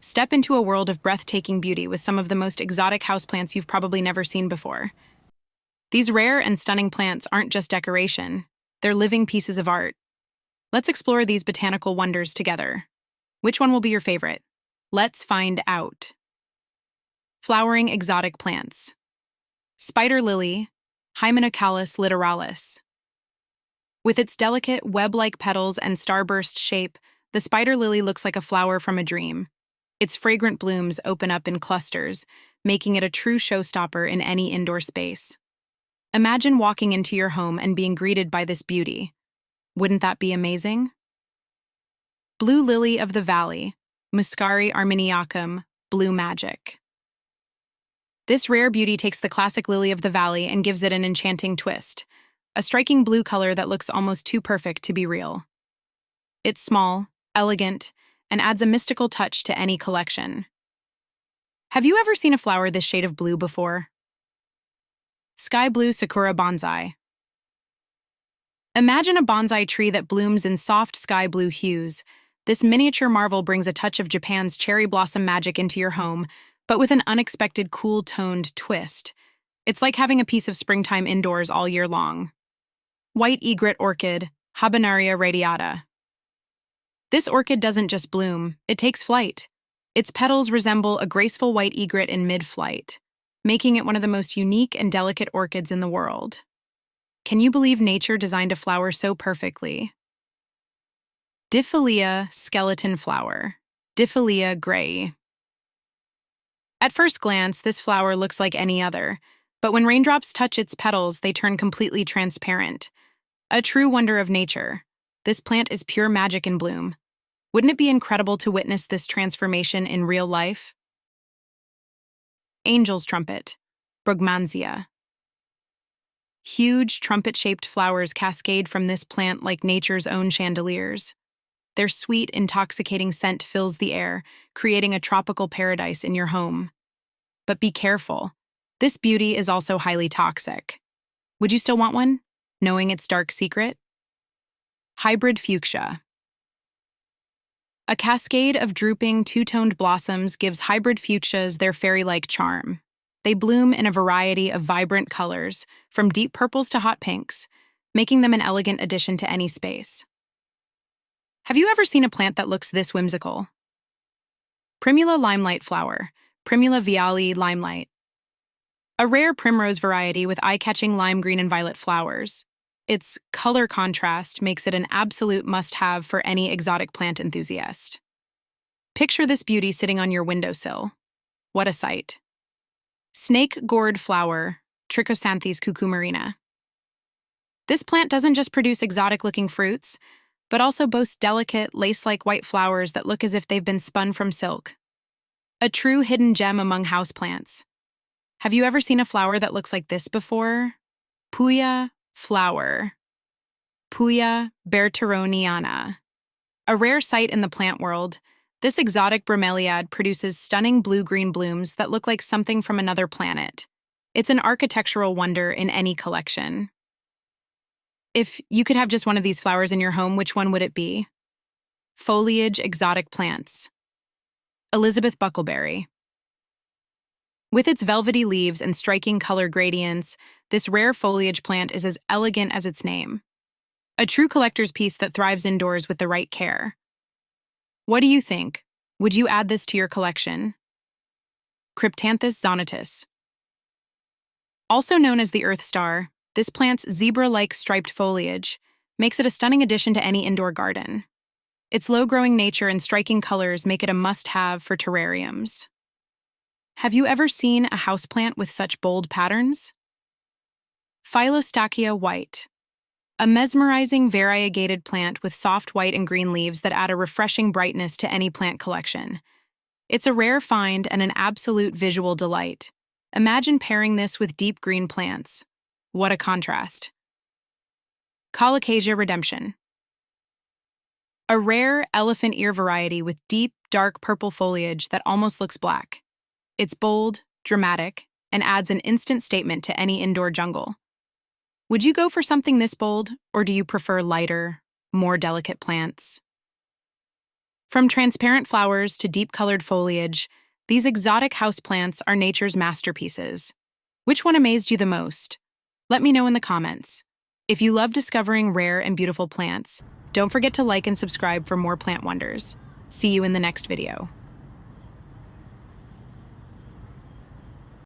Step into a world of breathtaking beauty with some of the most exotic houseplants you've probably never seen before. These rare and stunning plants aren't just decoration, they're living pieces of art. Let's explore these botanical wonders together. Which one will be your favorite? Let's find out. Flowering exotic plants. Spider lily, Hymenocallis littoralis. With its delicate web-like petals and starburst shape, the spider lily looks like a flower from a dream. Its fragrant blooms open up in clusters, making it a true showstopper in any indoor space. Imagine walking into your home and being greeted by this beauty. Wouldn't that be amazing? Blue lily of the valley, Muscari arminiacum, blue magic. This rare beauty takes the classic lily of the valley and gives it an enchanting twist, a striking blue color that looks almost too perfect to be real. It's small, elegant, and adds a mystical touch to any collection. Have you ever seen a flower this shade of blue before? Sky Blue Sakura Bonsai. Imagine a bonsai tree that blooms in soft sky blue hues. This miniature marvel brings a touch of Japan's cherry blossom magic into your home, but with an unexpected cool-toned twist. It's like having a piece of springtime indoors all year long. White Egret Orchid, Habenaria radiata. This orchid doesn't just bloom, it takes flight. Its petals resemble a graceful white egret in mid-flight, making it one of the most unique and delicate orchids in the world. Can you believe nature designed a flower so perfectly? Diphylleia Skeleton Flower, Diphylleia grayi. At first glance, this flower looks like any other, but when raindrops touch its petals, they turn completely transparent. A true wonder of nature. This plant is pure magic in bloom. Wouldn't it be incredible to witness this transformation in real life? Angel's Trumpet, Brugmansia. Huge trumpet-shaped flowers cascade from this plant like nature's own chandeliers. Their sweet, intoxicating scent fills the air, creating a tropical paradise in your home. But be careful. This beauty is also highly toxic. Would you still want one, knowing its dark secret? Hybrid fuchsia. A cascade of drooping, two-toned blossoms gives hybrid fuchsias their fairy-like charm. They bloom in a variety of vibrant colors, from deep purples to hot pinks, making them an elegant addition to any space. Have you ever seen a plant that looks this whimsical? Primula limelight flower, Primula viale limelight. A rare primrose variety with eye-catching lime green and violet flowers. Its color contrast makes it an absolute must-have for any exotic plant enthusiast. Picture this beauty sitting on your windowsill. What a sight. Snake-gourd flower, Trichosanthes cucumarina. This plant doesn't just produce exotic-looking fruits, but also boasts delicate, lace-like white flowers that look as if they've been spun from silk. A true hidden gem among houseplants. Have you ever seen a flower that looks like this before? Puya flower, Puya berteroniana. A rare sight in the plant world, this exotic bromeliad produces stunning blue-green blooms that look like something from another planet. It's an architectural wonder in any collection. If you could have just one of these flowers in your home, which one would it be? Foliage exotic plants. Elizabeth Buckleberry. With its velvety leaves and striking color gradients, this rare foliage plant is as elegant as its name. A true collector's piece that thrives indoors with the right care. What do you think? Would you add this to your collection? Cryptanthus Zonatus. Also known as the Earth Star, this plant's zebra-like striped foliage makes it a stunning addition to any indoor garden. Its low-growing nature and striking colors make it a must-have for terrariums. Have you ever seen a houseplant with such bold patterns? Phylostachya white. A mesmerizing variegated plant with soft white and green leaves that add a refreshing brightness to any plant collection. It's a rare find and an absolute visual delight. Imagine pairing this with deep green plants. What a contrast. Colocasia redemption. A rare elephant ear variety with deep, dark purple foliage that almost looks black. It's bold, dramatic, and adds an instant statement to any indoor jungle. Would you go for something this bold, or do you prefer lighter, more delicate plants? From transparent flowers to deep-colored foliage, these exotic houseplants are nature's masterpieces. Which one amazed you the most? Let me know in the comments. If you love discovering rare and beautiful plants, don't forget to like and subscribe for more plant wonders. See you in the next video.